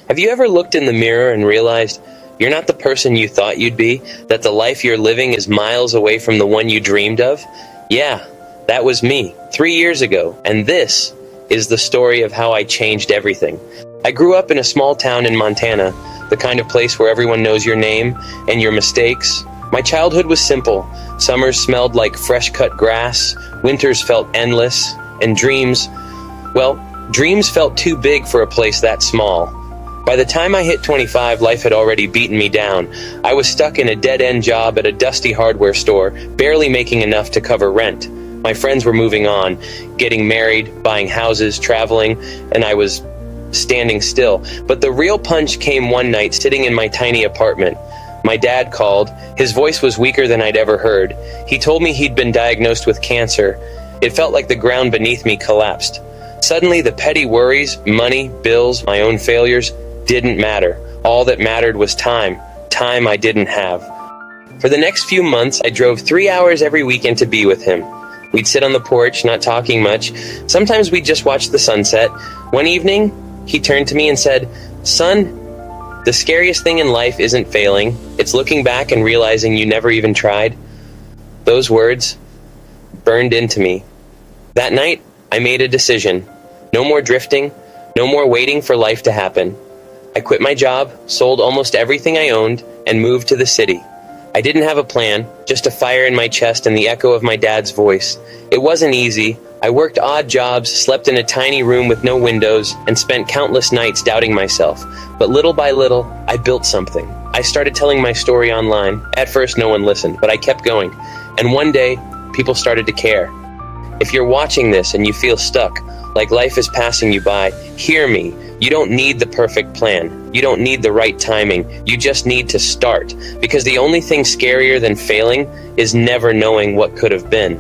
Have you ever looked in the mirror and realized you're not the person you thought you'd be, that the life you're living is miles away from the one you dreamed of? Yeah, that was me, 3 years ago, and this is the story of how I changed everything. I grew up in a small town in Montana, the kind of place where everyone knows your name and your mistakes. My childhood was simple. Summers smelled like fresh-cut grass, winters felt endless, and dreams felt too big for a place that small. By the time I hit 25, life had already beaten me down. I was stuck in a dead-end job at a dusty hardware store, barely making enough to cover rent. My friends were moving on, getting married, buying houses, traveling, and I was standing still. But the real punch came one night, sitting in my tiny apartment. My dad called. His voice was weaker than I'd ever heard. He told me he'd been diagnosed with cancer. It felt like the ground beneath me collapsed. Suddenly, the petty worries, money, bills, my own failures, didn't matter. All that mattered was time. Time I didn't have. For the next few months, I drove 3 hours every weekend to be with him. We'd sit on the porch, not talking much. Sometimes we'd just watch the sunset. One evening, he turned to me and said, "Son, the scariest thing in life isn't failing. It's looking back and realizing you never even tried." Those words burned into me. That night, I made a decision. No more drifting, no more waiting for life to happen. I quit my job, sold almost everything I owned, and moved to the city. I didn't have a plan, just a fire in my chest and the echo of my dad's voice. It wasn't easy. I worked odd jobs, slept in a tiny room with no windows, and spent countless nights doubting myself. But little by little, I built something. I started telling my story online. At first, no one listened, but I kept going. And one day, people started to care. If you're watching this and you feel stuck, like life is passing you by, hear me. You don't need the perfect plan. You don't need the right timing. You just need to start. Because the only thing scarier than failing is never knowing what could have been.